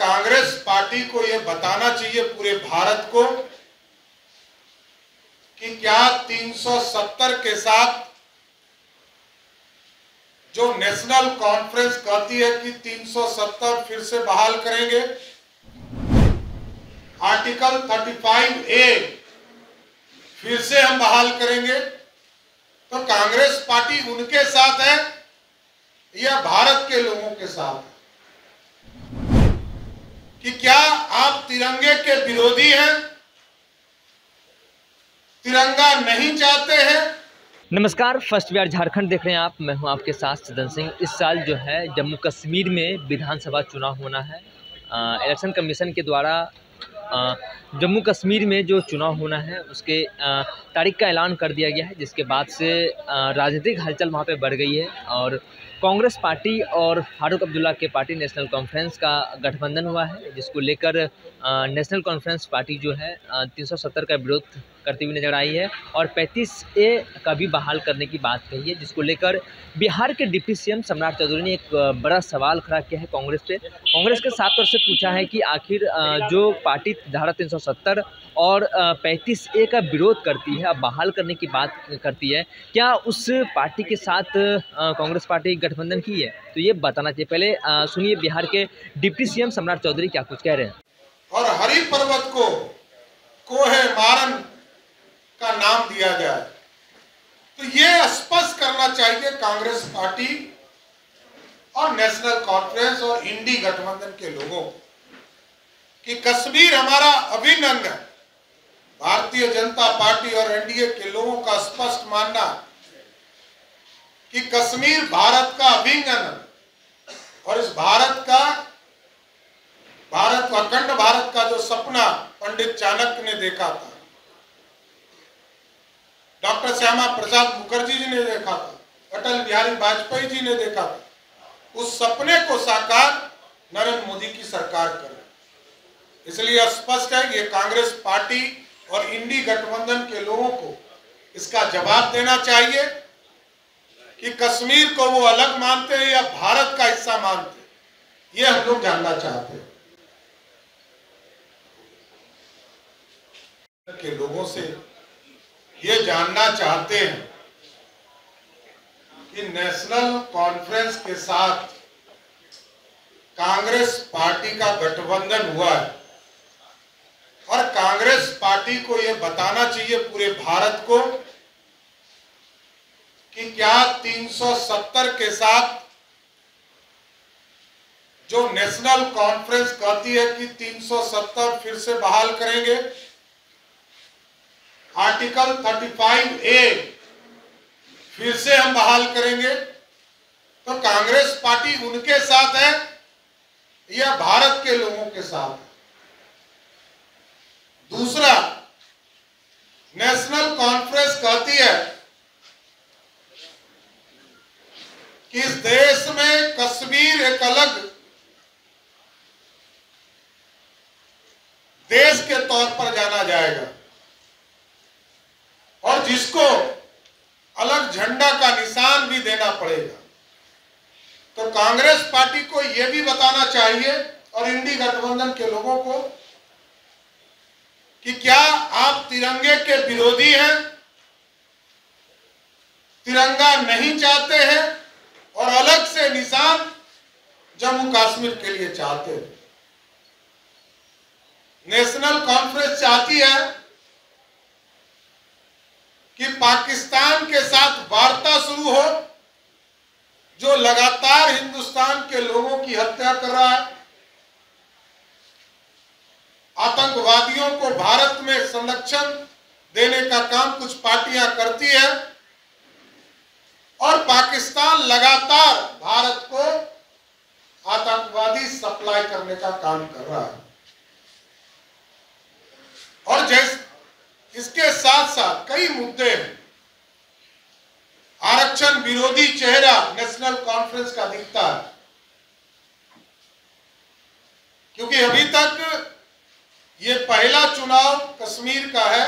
Congress party को यह बताना चाहिए पूरे भारत को कि क्या 370 के साथ जो नेशनल कॉन्फ्रेंस कहती है कि 370 फिर से बहाल करेंगे, आर्टिकल 35A फिर से हम बहाल करेंगे, तो कांग्रेस पार्टी उनके साथ है या भारत के लोगों के साथ है? कि क्या आप तिरंगे के विरोधी हैं, तिरंगा नहीं चाहते हैं? नमस्कार, फर्स्ट बिहार झारखंड देख रहे हैं आप। मैं हूं आपके साथ सिद्धन सिंह। इस साल जो है जम्मू कश्मीर में विधानसभा चुनाव होना है। इलेक्शन कमीशन के द्वारा जम्मू कश्मीर में जो चुनाव होना है उसके तारीख का ऐलान कर दिया गया है, जिसके बाद से राजनीतिक हलचल वहां पे बढ़ गई है और कांग्रेस पार्टी और फारूक अब्दुल्ला के पार्टी नेशनल कॉन्फ्रेंस का गठबंधन हुआ है, जिसको लेकर नेशनल कॉन्फ्रेंस पार्टी जो है 370 का विरोध करती हुई नजर आई है और 35A का भी बहाल करने की बात कही है, जिसको लेकर बिहार के डिप्टी सीएम सम्राट चौधरी ने एक बड़ा सवाल खड़ा किया है कांग्रेस पे। कांग्रेस के साफ तौर से पूछा है कि आखिर जो पार्टी धारा 370 और 35A का विरोध करती है, अब बहाल करने की बात करती है, क्या उस पार्टी के साथ कांग्रेस पार्टी गठबंधन की है? तो ये बताना चाहिए। पहले सुनिए बिहार के डिप्टी सीएम सम्राट चौधरी क्या कुछ कह रहे हैं। और हरि पर्वत को कोहे मारन का नाम दिया जाए, तो ये स्पष्ट करना चाहिए कांग्रेस पार्टी और नेशनल कॉन्फ्रेंस और इंडी गठबंधन के लोगों को कि कश्मीर हमारा अभिन्न अंग है। भारतीय जनता पार्टी और एनडीए के लोगों का स्पष्ट मानना कि कश्मीर भारत का अभिन्न अंग है और इस अखंड भारत का जो सपना पंडित चाणक्य ने देखा था, डॉक्टर श्यामा प्रसाद मुखर्जी जी ने देखा था, अटल बिहारी वाजपेयी जी ने देखा था, उस सपने को साकार नरेंद्र मोदी की सरकार कर रही है। इसलिए स्पष्ट है कि ये कांग्रेस पार्टी और इंडी गठबंधन के लोगों को इसका जवाब देना चाहिए कि कश्मीर को वो अलग मानते हैं या भारत का हिस्सा मानते हैं। ये हम लोग जानना चाहते हैं के लोगों से। ये जानना चाहते हैं कि नेशनल कॉन्फ्रेंस के साथ कांग्रेस पार्टी का गठबंधन हुआ है और कांग्रेस पार्टी को यह बताना चाहिए पूरे भारत को कि क्या 370 के साथ जो नेशनल कॉन्फ्रेंस कहती है कि 370 फिर से बहाल करेंगे, आर्टिकल 35A फिर से हम बहाल करेंगे, तो कांग्रेस पार्टी उनके साथ है या भारत के लोगों के साथ है? दूसरा, नेशनल कॉन्फ्रेंस कहती है कि इस देश में कश्मीर एक अलग देश के तौर पर जाना जाएगा और जिसको अलग झंडा का निशान भी देना पड़ेगा। तो कांग्रेस पार्टी को यह भी बताना चाहिए और इंडी गठबंधन के लोगों को कि क्या आप तिरंगे के विरोधी हैं, तिरंगा नहीं चाहते हैं और अलग से निशान जम्मू कश्मीर के लिए चाहते हैं? नेशनल कॉन्फ्रेंस चाहती है कि पाकिस्तान के साथ वार्ता शुरू हो, जो लगातार हिंदुस्तान के लोगों की हत्या कर रहा है, आतंकवादियों को भारत में संरक्षण देने का काम कुछ पार्टियां करती है और पाकिस्तान लगातार भारत को आतंकवादी सप्लाई करने का काम कर रहा है। और इसके साथ साथ कई मुद्दे हैं। आरक्षण विरोधी चेहरा नेशनल कॉन्फ्रेंस का दिखता है, क्योंकि अभी तक ये पहला चुनाव कश्मीर का है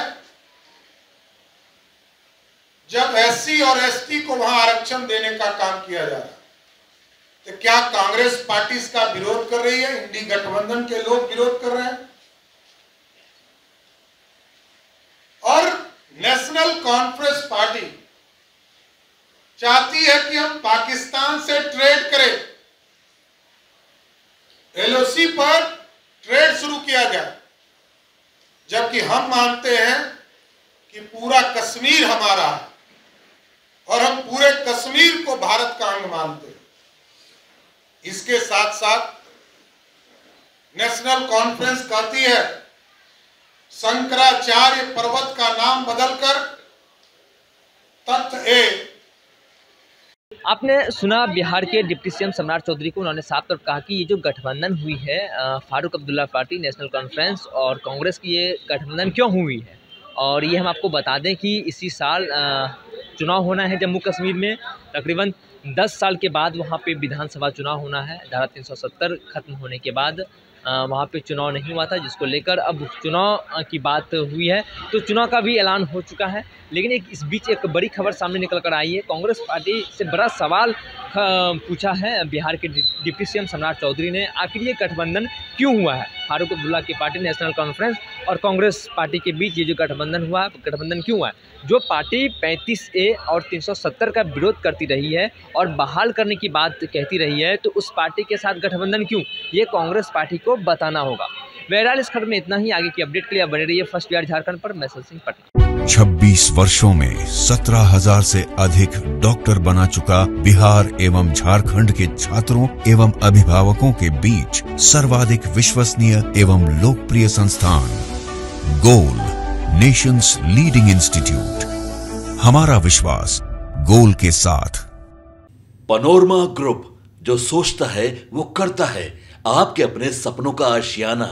जब SC और ST को वहां आरक्षण देने का काम किया जा रहा है। तो क्या कांग्रेस पार्टी इसका विरोध कर रही है? इंडी गठबंधन के लोग विरोध कर रहे हैं। और नेशनल कॉन्फ्रेंस पार्टी चाहती है कि हम पाकिस्तान से ट्रेड करें, एलओसी पर ट्रेड शुरू किया जाए, जबकि हम मानते हैं कि पूरा कश्मीर हमारा है और हम पूरे कश्मीर को भारत का अंग मानते हैं। इसके साथ साथ नेशनल कॉन्फ्रेंस कहती है शंकराचार्य पर्वत का नाम बदलकर तख्त ए। आपने सुना बिहार के डिप्टी सीएम सम्राट चौधरी को, उन्होंने साफ तौर कहा कि ये जो गठबंधन हुई है Farooq Abdullah party, national conference और कांग्रेस की, ये गठबंधन क्यों हुई है। और ये हम आपको बता दें कि इसी साल चुनाव होना है जम्मू कश्मीर में। तकरीबन 10 साल के बाद वहाँ पे विधानसभा चुनाव होना है। धारा 370 खत्म होने के बाद वहाँ पे चुनाव नहीं हुआ था, जिसको लेकर अब चुनाव की बात हुई है। तो चुनाव का भी ऐलान हो चुका है। लेकिन इस बीच एक बड़ी खबर सामने निकल कर आई है। कांग्रेस पार्टी से बड़ा सवाल पूछा है बिहार के डिप्टी सीएम सम्राट चौधरी ने, आखिर ये गठबंधन क्यों हुआ है। फारूक अब्दुल्ला की पार्टी नेशनल कॉन्फ्रेंस और कांग्रेस पार्टी के बीच ये जो गठबंधन हुआ है, गठबंधन क्यों हुआ है। जो पार्टी 35A और 370 का विरोध करती रही है और बहाल करने की बात कहती रही है, तो उस पार्टी के साथ गठबंधन क्यों, ये कांग्रेस पार्टी को बताना होगा। बहरहाल इस खबर में इतना ही। आगे की अपडेट के लिए बने रहिए फर्स्ट बिहार झारखंड पर। मैं सिंह पटना। 26 वर्षों में 17,000 से अधिक डॉक्टर बना चुका बिहार एवं झारखंड के छात्रों एवं अभिभावकों के बीच सर्वाधिक विश्वसनीय एवं लोकप्रिय संस्थान गोल, नेशंस लीडिंग इंस्टीट्यूट। हमारा विश्वास गोल के साथ। पनोरमा ग्रुप, जो सोचता है वो करता है। आपके अपने सपनों का आशियाना